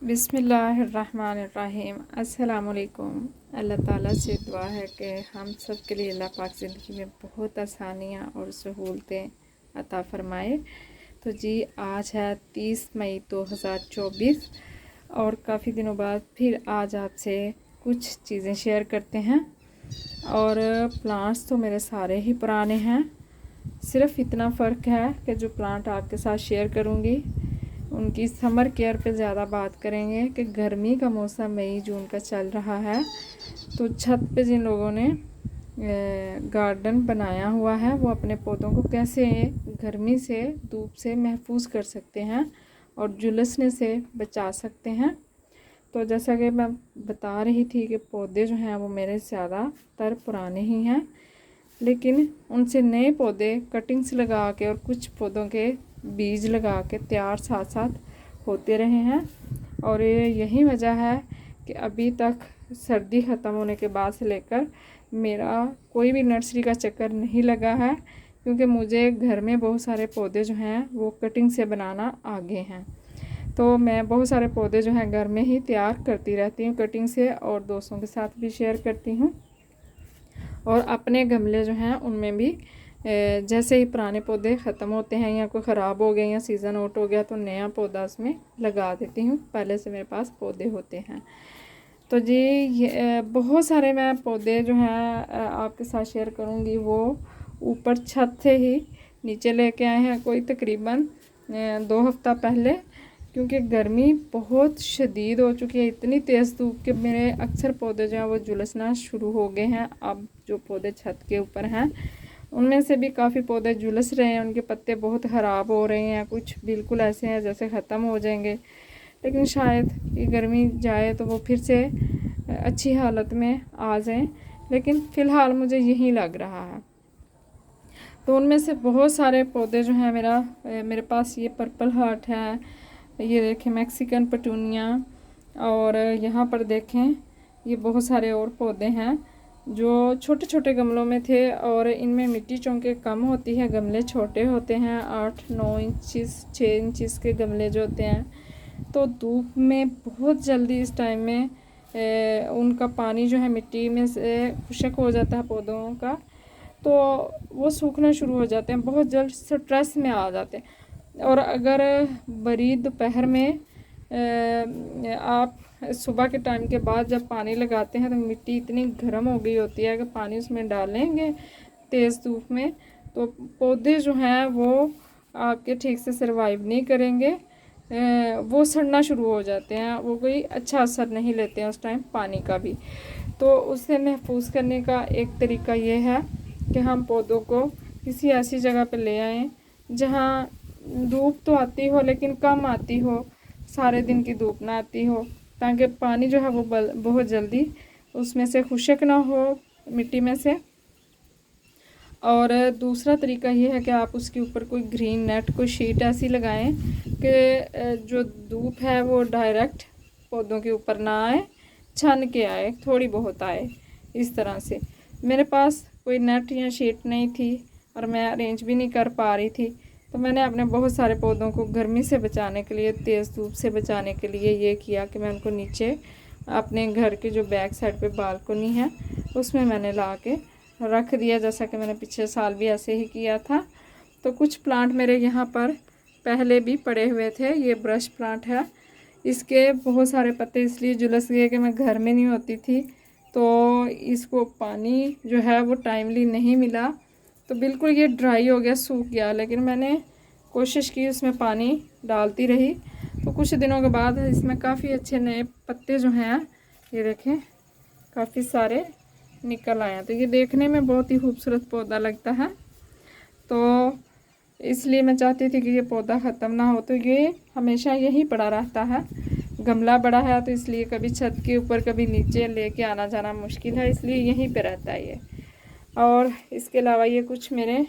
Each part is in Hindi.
बिस्मिल्लाहिर्रहमानिर्रहीम। अस्सलामुअलैकुम। अल्लाह ताला से दुआ है कि हम सब के लिए अल्लाह पाक ज़िंदगी में बहुत आसानियाँ और सहूलतें अता फ़रमाए। तो जी आज है 30 मई 2024 और काफ़ी दिनों बाद फिर आज आपसे कुछ चीज़ें शेयर करते हैं। और प्लांट्स तो मेरे सारे ही पुराने हैं, सिर्फ़ इतना फ़र्क है कि जो प्लांट आपके साथ शेयर करूँगी उनकी समर केयर पे ज़्यादा बात करेंगे कि गर्मी का मौसम मई जून का चल रहा है, तो छत पे जिन लोगों ने गार्डन बनाया हुआ है वो अपने पौधों को कैसे गर्मी से, धूप से महफूज कर सकते हैं और झुलसने से बचा सकते हैं। तो जैसा कि मैं बता रही थी कि पौधे जो हैं वो मेरे ज़्यादातर पुराने ही हैं, लेकिन उनसे नए पौधे कटिंग्स लगा के और कुछ पौधों के बीज लगा के तैयार साथ साथ होते रहे हैं। और यही वजह है कि अभी तक सर्दी ख़त्म होने के बाद से लेकर मेरा कोई भी नर्सरी का चक्कर नहीं लगा है, क्योंकि मुझे घर में बहुत सारे पौधे जो हैं वो कटिंग से बनाना आ गए हैं। तो मैं बहुत सारे पौधे जो हैं घर में ही तैयार करती रहती हूँ कटिंग से, और दोस्तों के साथ भी शेयर करती हूँ। और अपने गमले जो हैं उनमें भी जैसे ही पुराने पौधे ख़त्म होते हैं या कोई ख़राब हो गए या सीज़न आउट हो गया तो नया पौधा उसमें लगा देती हूँ। पहले से मेरे पास पौधे होते हैं। तो जी ये बहुत सारे मैं पौधे जो हैं आपके साथ शेयर करूँगी वो ऊपर छत से ही नीचे लेके आए हैं, कोई तकरीबन 2 हफ्ता पहले, क्योंकि गर्मी बहुत शदीद हो चुकी है, इतनी तेज़ धूप कि मेरे अक्सर पौधे जो हैं वो झुलसना शुरू हो गए हैं। अब जो पौधे छत के ऊपर हैं उनमें से भी काफ़ी पौधे झुलस रहे हैं, उनके पत्ते बहुत ख़राब हो रहे हैं, कुछ बिल्कुल ऐसे हैं जैसे ख़त्म हो जाएंगे। लेकिन शायद ये गर्मी जाए तो वो फिर से अच्छी हालत में आ जाएं, लेकिन फ़िलहाल मुझे यही लग रहा है। तो उनमें से बहुत सारे पौधे जो हैं मेरे पास ये पर्पल हार्ट है, ये देखें मैक्सिकन पटूनिया, और यहाँ पर देखें ये बहुत सारे और पौधे हैं जो छोटे छोटे गमलों में थे, और इनमें मिट्टी चूँकि कम होती है, गमले छोटे होते हैं, 8-9 इंचज़ 6 इंचज़ के गमले जो होते हैं, तो धूप में बहुत जल्दी इस टाइम में उनका पानी जो है मिट्टी में से खुश्क हो जाता है पौधों का, तो वो सूखना शुरू हो जाते हैं, बहुत जल्द स्ट्रेस में आ जाते हैं। और अगर बड़ी दोपहर में आप सुबह के टाइम के बाद जब पानी लगाते हैं तो मिट्टी इतनी गर्म हो गई होती है कि पानी उसमें डालेंगे तेज़ धूप में तो पौधे जो हैं वो आपके ठीक से सर्वाइव नहीं करेंगे, वो सड़ना शुरू हो जाते हैं, वो कोई अच्छा असर नहीं लेते हैं उस टाइम पानी का भी। तो उससे महफूज करने का एक तरीका ये है कि हम पौधों को किसी ऐसी जगह पर ले आएँ जहाँ धूप तो आती हो लेकिन कम आती हो, सारे दिन की धूप ना आती हो, ताकि पानी जो है वो बहुत जल्दी उसमें से खुश्क ना हो मिट्टी में से। और दूसरा तरीका ये है कि आप उसके ऊपर कोई ग्रीन नेट, कोई शीट ऐसी लगाएं कि जो धूप है वो डायरेक्ट पौधों के ऊपर ना आए, छन के आए, थोड़ी बहुत आए इस तरह से। मेरे पास कोई नेट या शीट नहीं थी और मैं अरेंज भी नहीं कर पा रही थी, तो मैंने अपने बहुत सारे पौधों को गर्मी से बचाने के लिए, तेज़ धूप से बचाने के लिए ये किया कि मैं उनको नीचे अपने घर के जो बैक साइड पे बालकनी है उसमें मैंने ला के रख दिया, जैसा कि मैंने पिछले साल भी ऐसे ही किया था। तो कुछ प्लांट मेरे यहाँ पर पहले भी पड़े हुए थे। ये ब्रश प्लांट है, इसके बहुत सारे पत्ते इसलिए झुलस गए कि मैं घर में नहीं होती थी, तो इसको पानी जो है वो टाइमली नहीं मिला, तो बिल्कुल ये ड्राई हो गया, सूख गया। लेकिन मैंने कोशिश की, उसमें पानी डालती रही, तो कुछ दिनों के बाद इसमें काफ़ी अच्छे नए पत्ते जो हैं ये देखें काफ़ी सारे निकल आए हैं। तो ये देखने में बहुत ही खूबसूरत पौधा लगता है, तो इसलिए मैं चाहती थी कि ये पौधा ख़त्म ना हो। तो ये हमेशा यहीं पड़ा रहता है, गमला बड़ा है तो इसलिए कभी छत के ऊपर कभी नीचे लेके आना जाना मुश्किल है, इसलिए यहीं पे रहता है ये। और इसके अलावा ये कुछ मेरे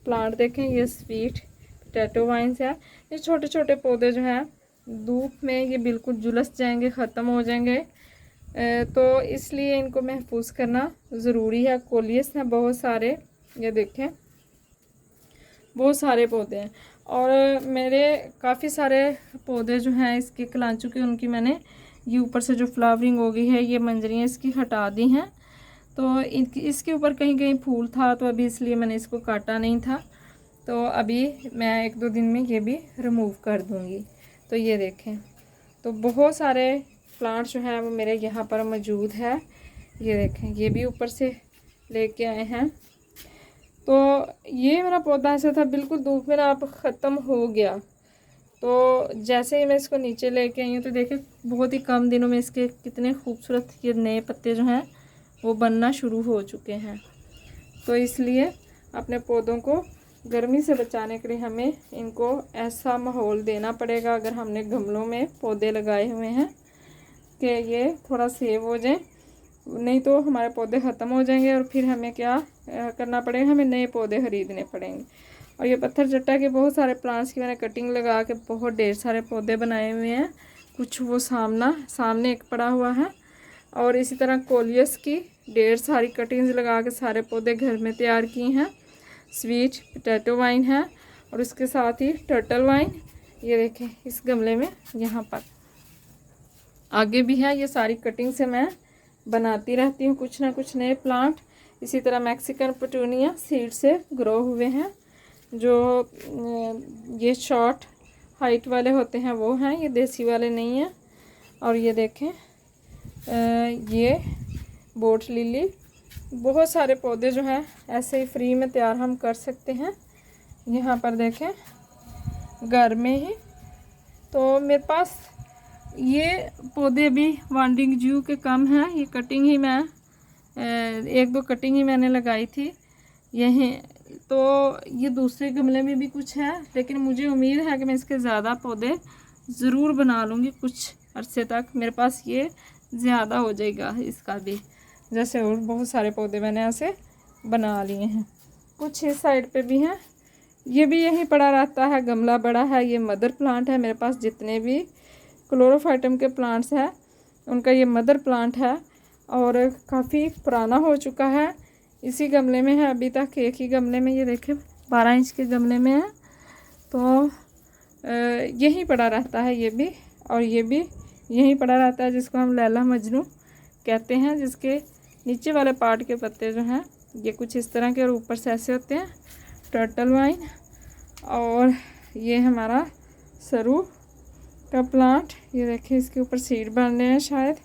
प्लांट देखें, ये स्वीट पोटैटो वाइन्स है। ये छोटे छोटे पौधे जो हैं धूप में ये बिल्कुल झुलस जाएंगे, ख़त्म हो जाएंगे, तो इसलिए इनको महफूज करना ज़रूरी है। कोलियस हैं बहुत सारे, ये देखें बहुत सारे पौधे हैं। और मेरे काफ़ी सारे पौधे जो हैं इसके कलांचू के, उनकी मैंने ये ऊपर से जो फ्लावरिंग हो गई है, ये मंजरियाँ इसकी हटा दी हैं। तो इसके ऊपर कहीं कहीं फूल था, तो अभी इसलिए मैंने इसको काटा नहीं था। तो अभी मैं 1-2 दिन में ये भी रिमूव कर दूँगी। तो ये देखें, तो बहुत सारे प्लांट्स जो हैं वो मेरे यहाँ पर मौजूद है। ये देखें, ये भी ऊपर से लेके आए हैं। तो ये मेरा पौधा ऐसा था बिल्कुल धूप में ना अब ख़त्म हो गया। तो जैसे ही मैं इसको नीचे लेके आई हूँ तो देखिए बहुत ही कम दिनों में इसके कितने खूबसूरत ये नए पत्ते जो हैं वो बनना शुरू हो चुके हैं। तो इसलिए अपने पौधों को गर्मी से बचाने के लिए हमें इनको ऐसा माहौल देना पड़ेगा, अगर हमने गमलों में पौधे लगाए हुए हैं, कि ये थोड़ा सेव हो जाए, नहीं तो हमारे पौधे ख़त्म हो जाएंगे और फिर हमें क्या करना पड़ेगा, हमें नए पौधे ख़रीदने पड़ेंगे। और ये पत्थर चट्टा के बहुत सारे प्लांट्स की मैंने कटिंग लगा के बहुत ढेर सारे पौधे बनाए हुए हैं। कुछ वो सामने एक पड़ा हुआ है, और इसी तरह कोलियस की ढेर सारी कटिंग्स लगा के सारे पौधे घर में तैयार किए हैं। स्वीट पोटैटो वाइन है, और इसके साथ ही टर्टल वाइन, ये देखें इस गमले में यहाँ पर आगे भी है। ये सारी कटिंग से मैं बनाती रहती हूँ कुछ ना कुछ नए प्लांट। इसी तरह मैक्सिकन पेटूनिया सीड से ग्रो हुए हैं, जो ये शॉर्ट हाइट वाले होते हैं वो हैं, ये देसी वाले नहीं हैं। और ये देखें ये बोट लिली, बहुत सारे पौधे जो हैं ऐसे ही फ्री में तैयार हम कर सकते हैं। यहाँ पर देखें घर में ही। तो मेरे पास ये पौधे भी वांडिंग जू के कम हैं। ये कटिंग ही मैं 1-2 कटिंग ही मैंने लगाई थी यहीं। तो ये दूसरे गमले में भी कुछ है, लेकिन मुझे उम्मीद है कि मैं इसके ज़्यादा पौधे ज़रूर बना लूँगी कुछ अरसे तक। मेरे पास ये ज़्यादा हो जाएगा इसका भी, जैसे और बहुत सारे पौधे मैंने ऐसे बना लिए हैं। कुछ इस साइड पे भी हैं, ये भी यहीं पड़ा रहता है, गमला बड़ा है। ये मदर प्लांट है मेरे पास, जितने भी क्लोरोफाइटम के प्लांट्स हैं उनका ये मदर प्लांट है, और काफ़ी पुराना हो चुका है। इसी गमले में है अभी तक, एक ही गमले में, ये देखें 12 इंच के गमले में है। तो यहीं पड़ा रहता है ये भी, और ये भी यहीं पड़ा रहता है, जिसको हम लैला मजनू कहते हैं, जिसके नीचे वाले पार्ट के पत्ते जो हैं ये कुछ इस तरह के और ऊपर से ऐसे होते हैं। टर्टल वाइन, और ये हमारा सरू का प्लांट, ये देखें इसके ऊपर सीड बन रहे हैं शायद।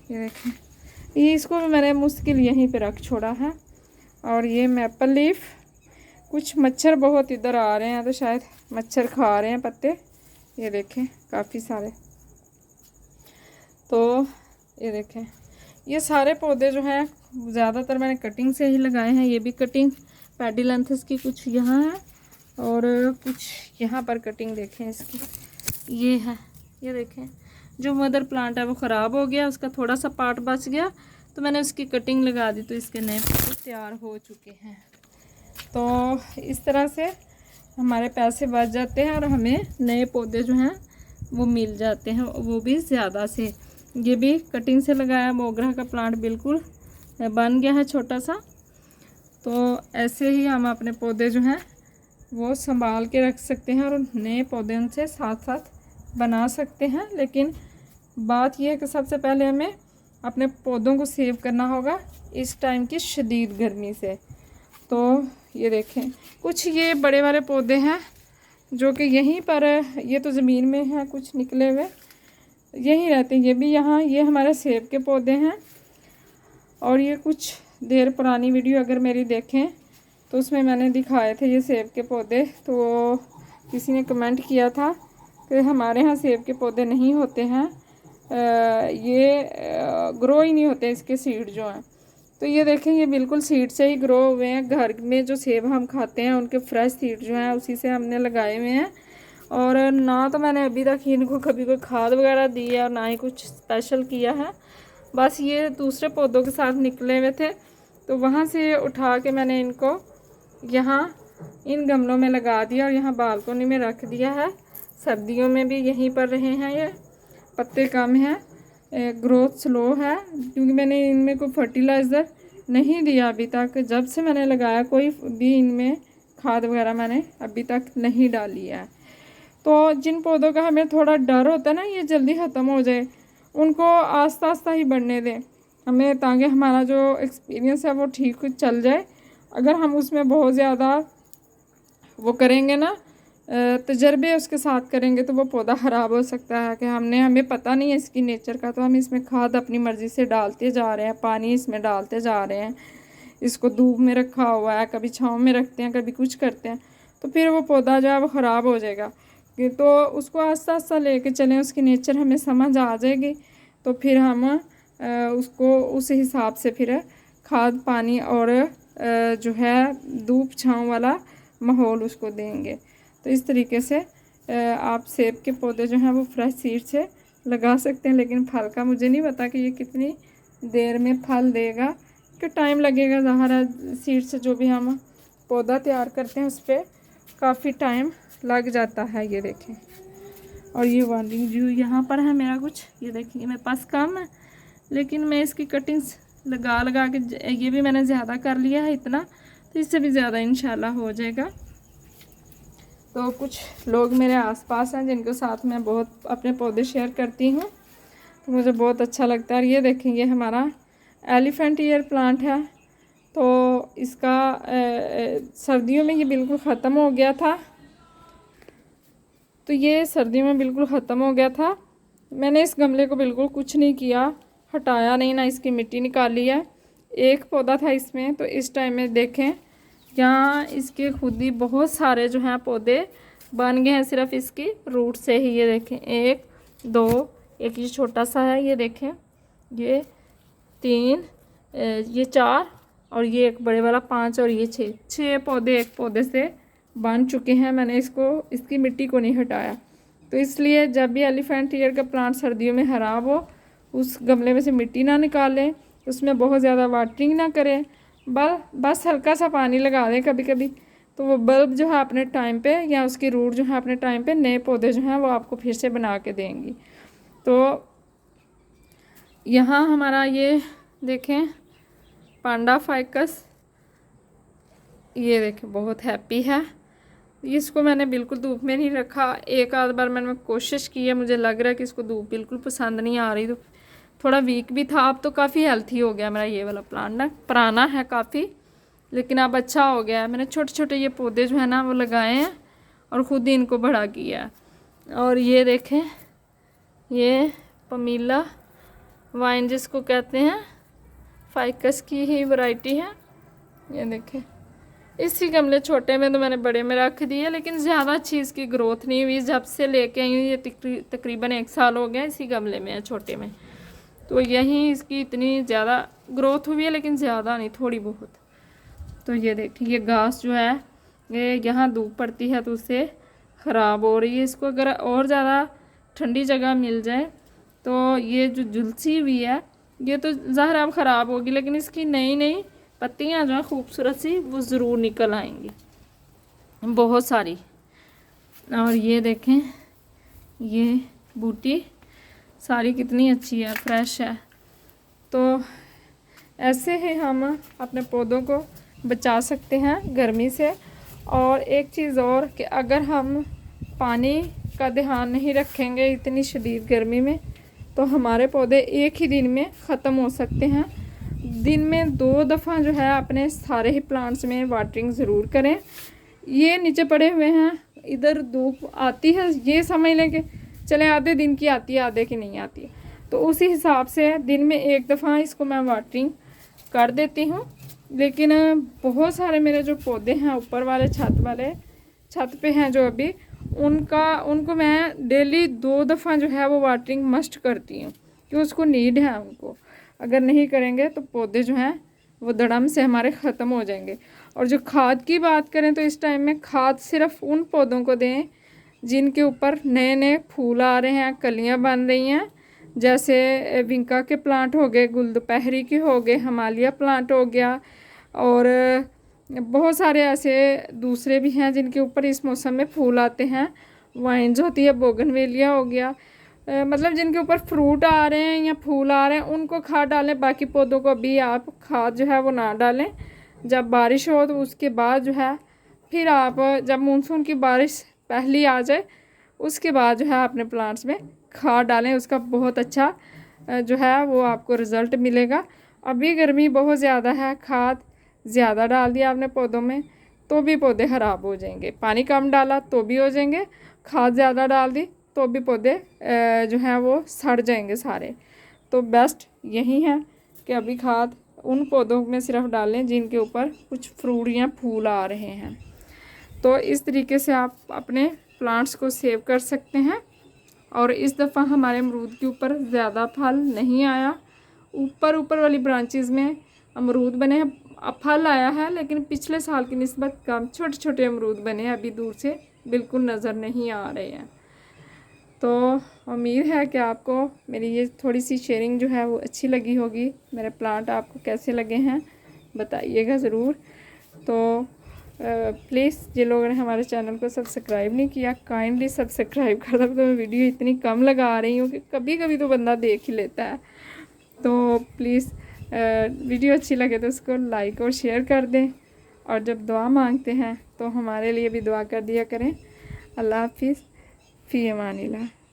ये देखें, ये इसको भी मैंने मुश्किल यहीं पे रख छोड़ा है। और ये मैपल लीफ, कुछ मच्छर बहुत इधर आ रहे हैं तो शायद मच्छर खा रहे हैं पत्ते। ये देखें काफ़ी सारे। तो ये देखें ये सारे पौधे जो हैं ज़्यादातर मैंने कटिंग से ही लगाए हैं। ये भी कटिंग पैडिलैंथस की कुछ यहाँ है, और कुछ यहाँ पर कटिंग देखें इसकी, ये है। ये देखें जो मदर प्लांट है वो ख़राब हो गया, उसका थोड़ा सा पार्ट बच गया, तो मैंने उसकी कटिंग लगा दी, तो इसके नए पौधे तैयार हो चुके हैं। तो इस तरह से हमारे पैसे बच जाते हैं और हमें नए पौधे जो हैं वो मिल जाते हैं, वो भी ज़्यादा से। ये भी कटिंग से लगाया मोगरा का प्लांट बिल्कुल बन गया है छोटा सा। तो ऐसे ही हम अपने पौधे जो हैं वो संभाल के रख सकते हैं और नए पौधे उनसे साथ साथ बना सकते हैं। लेकिन बात यह है कि सबसे पहले हमें अपने पौधों को सेव करना होगा इस टाइम की शदीद गर्मी से। तो ये देखें कुछ ये बड़े वाले पौधे हैं जो कि यहीं पर, ये तो ज़मीन में है कुछ निकले हुए, यहीं रहते हैं। ये भी यहाँ, ये हमारे सेब के पौधे हैं। और ये कुछ देर पुरानी वीडियो अगर मेरी देखें तो उसमें मैंने दिखाए थे ये सेब के पौधे। तो किसी ने कमेंट किया था कि हमारे यहाँ सेब के पौधे नहीं होते हैं, ये ग्रो ही नहीं होते इसके सीड जो हैं। तो ये देखें ये बिल्कुल सीड से ही ग्रो हुए हैं। घर में जो सेब हम खाते हैं उनके फ्रेश सीड जो हैं उसी से हमने लगाए हुए हैं। और ना तो मैंने अभी तक इनको कभी कोई खाद वगैरह दी है और ना ही कुछ स्पेशल किया है। बस ये दूसरे पौधों के साथ निकले हुए थे तो वहाँ से उठा के मैंने इनको यहाँ इन गमलों में लगा दिया और यहाँ बालकोनी में रख दिया है। सर्दियों में भी यहीं पर रहे हैं। ये पत्ते कम हैं, ग्रोथ स्लो है, क्योंकि मैंने इनमें कोई फर्टिलाइज़र नहीं दिया अभी तक। जब से मैंने लगाया कोई भी इनमें खाद वगैरह मैंने अभी तक नहीं डाली है। तो जिन पौधों का हमें थोड़ा डर होता है ना ये जल्दी ख़त्म हो जाए, उनको आस्ता आस्ता ही बढ़ने दें हमें, ताकि हमारा जो एक्सपीरियंस है वो ठीक चल जाए। अगर हम उसमें बहुत ज़्यादा वो करेंगे ना, तजर्बे उसके साथ करेंगे, तो वो पौधा ख़राब हो सकता है कि हमें पता नहीं है इसकी नेचर का, तो हम इसमें खाद अपनी मर्ज़ी से डालते जा रहे हैं, पानी इसमें डालते जा रहे हैं, इसको धूप में रखा हुआ है, कभी छाँव में रखते हैं, कभी कुछ करते हैं, तो फिर वो पौधा जो है वो ख़राब हो जाएगा। तो उसको आस्ता आस्ता लेके चलें, उसकी नेचर हमें समझ आ जाएगी, तो फिर हम उसको उस हिसाब से फिर खाद पानी और जो है धूप छाँव वाला माहौल उसको देंगे। तो इस तरीके से आप सेब के पौधे जो हैं वो फ्रेश सीड से लगा सकते हैं, लेकिन फल का मुझे नहीं पता कि ये कितनी देर में फल देगा, कि टाइम लगेगा। ज़ाहिर है सीड से जो भी हम पौधा तैयार करते हैं उस पर काफ़ी टाइम लग जाता है। ये देखें, और ये वार्निंग जो यहाँ पर है मेरा कुछ, ये देखिए मेरे पास कम है, लेकिन मैं इसकी कटिंग्स लगा लगा के, ये भी मैंने ज़्यादा कर लिया है इतना, तो इससे भी ज़्यादा इंशाल्लाह हो जाएगा। तो कुछ लोग मेरे आसपास हैं जिनके साथ मैं बहुत अपने पौधे शेयर करती हूँ, तो मुझे बहुत अच्छा लगता है। और ये देखें, ये हमारा एलिफेंट ईयर प्लांट है, तो इसका सर्दियों में ये बिल्कुल ख़त्म हो गया था, तो ये सर्दियों में बिल्कुल ख़त्म हो गया था। मैंने इस गमले को बिल्कुल कुछ नहीं किया, हटाया नहीं, ना इसकी मिट्टी निकाली है। एक पौधा था इसमें, तो इस टाइम में देखें यहाँ इसके खुद ही बहुत सारे जो हैं पौधे बन गए हैं सिर्फ इसकी रूट से ही। ये देखें, एक दो, एक ये छोटा सा है, ये देखें, ये 3, ये 4, और ये एक बड़े वाला 5, और ये 6 पौधे एक पौधे से बन चुके हैं। मैंने इसकी मिट्टी को नहीं हटाया, तो इसलिए जब भी एलिफेंट ईयर का प्लांट सर्दियों में ख़राब हो, उस गमले में से मिट्टी ना निकालें, उसमें बहुत ज़्यादा वाटरिंग ना करें, बस हल्का सा पानी लगा दें कभी कभी, तो वो बल्ब जो है अपने टाइम पे, या उसकी रूट जो है अपने टाइम पे नए पौधे जो हैं वो आपको फिर से बना के देंगी। तो यहाँ हमारा ये देखें पांडा फाइकस, ये देखें बहुत हैप्पी है। इसको मैंने बिल्कुल धूप में नहीं रखा, एक आध बार मैंने कोशिश की है, मुझे लग रहा है कि इसको धूप बिल्कुल पसंद नहीं आ रही, तो थोड़ा वीक भी था। अब तो काफ़ी हेल्थी हो गया मेरा ये वाला प्लांट ना, पुराना है काफ़ी, लेकिन अब अच्छा हो गया है। मैंने छोटे छोटे ये पौधे जो है ना वो लगाए हैं और ख़ुद ही इनको बड़ा किया है। और ये देखें, ये पमीला वाइन जिसको कहते हैं, फाइकस की ही वैरायटी है। ये देखें, इसी गमले छोटे में तो मैंने बड़े में रख दिए, लेकिन ज़्यादा अच्छी इसकी ग्रोथ नहीं हुई। जब से लेके आई हूँ ये तकरीबन 1 साल हो गया इसी गमले में है, छोटे में, तो यहीं इसकी इतनी ज़्यादा ग्रोथ हुई है, लेकिन ज़्यादा नहीं, थोड़ी बहुत। तो ये देखिए, ये घास जो है ये यहाँ धूप पड़ती है तो उससे ख़राब हो रही है। इसको अगर और ज़्यादा ठंडी जगह मिल जाए तो ये जो झुलसी हुई है ये तो ज़ाहिर अब ख़राब होगी, लेकिन इसकी नई नई पत्तियाँ जो है खूबसूरत सी वो ज़रूर निकल आएंगी, बहुत सारी। और ये देखें, ये बूटी सारी कितनी अच्छी है, फ्रेश है। तो ऐसे ही हम अपने पौधों को बचा सकते हैं गर्मी से। और एक चीज़ और कि अगर हम पानी का ध्यान नहीं रखेंगे इतनी शदीद गर्मी में, तो हमारे पौधे एक ही दिन में ख़त्म हो सकते हैं। दिन में 2 दफ़ा जो है अपने सारे ही प्लांट्स में वाटरिंग ज़रूर करें। ये नीचे पड़े हुए हैं, इधर धूप आती है, ये समझ लें कि चले आधे दिन की आती है, आधे की नहीं आती, तो उसी हिसाब से दिन में 1 दफ़ा इसको मैं वाटरिंग कर देती हूँ। लेकिन बहुत सारे मेरे जो पौधे हैं ऊपर वाले छत पे हैं जो अभी, उनको मैं डेली 2 दफ़ा जो है वो वाटरिंग मस्ट करती हूँ, कि उसको नीड है उनको। अगर नहीं करेंगे तो पौधे जो हैं वो धड़म से हमारे ख़त्म हो जाएंगे। और जो खाद की बात करें तो इस टाइम में खाद सिर्फ उन पौधों को दें जिनके ऊपर नए नए फूल आ रहे हैं, कलियां बन रही हैं, जैसे विंका के प्लांट हो गए, गुलदोपहरी के हो गए, हिमालय प्लांट हो गया, और बहुत सारे ऐसे दूसरे भी हैं जिनके ऊपर इस मौसम में फूल आते हैं। वाइन्स होती है, बोगनवेलिया हो गया, मतलब जिनके ऊपर फ्रूट आ रहे हैं या फूल आ रहे हैं उनको खाद डालें। बाकी पौधों को अभी आप खाद जो है वो ना डालें, जब बारिश हो तो उसके बाद जो है फिर आप जब मानसून की बारिश पहली आ जाए उसके बाद जो है अपने प्लांट्स में खाद डालें, उसका बहुत अच्छा जो है वो आपको रिज़ल्ट मिलेगा। अभी गर्मी बहुत ज़्यादा है, खाद ज़्यादा डाल दिया आपने पौधों में तो भी पौधे ख़राब हो जाएंगे, पानी कम डाला तो भी हो जाएंगे, खाद ज़्यादा डाल दी तो भी पौधे जो हैं वो सड़ जाएंगे सारे। तो बेस्ट यही है कि अभी खाद उन पौधों में सिर्फ डालें जिनके ऊपर कुछ फ्रूट या फूल आ रहे हैं। तो इस तरीके से आप अपने प्लांट्स को सेव कर सकते हैं। और इस दफ़ा हमारे अमरूद के ऊपर ज़्यादा फल नहीं आया, ऊपर वाली ब्रांचेस में अमरूद बने हैं, फल आया है लेकिन पिछले साल की निस्बत कम छोटे छोटे अमरूद बने हैं, अभी दूर से बिल्कुल नज़र नहीं आ रहे हैं। तो उम्मीद है कि आपको मेरी ये थोड़ी सी शेयरिंग जो है वो अच्छी लगी होगी। मेरे प्लांट आपको कैसे लगे हैं बताइएगा ज़रूर। तो प्लीज़ जिन लोगों ने हमारे चैनल को सब्सक्राइब नहीं किया काइंडली सब्सक्राइब कर दो। तो मैं वीडियो इतनी कम लगा रही हूँ कि कभी कभी तो बंदा देख ही लेता है। तो प्लीज़ वीडियो अच्छी लगे तो उसको लाइक और शेयर कर दें, और जब दुआ मांगते हैं तो हमारे लिए भी दुआ कर दिया करें। अल्लाह हाफिज़, फ़ी अमानिल्लाह।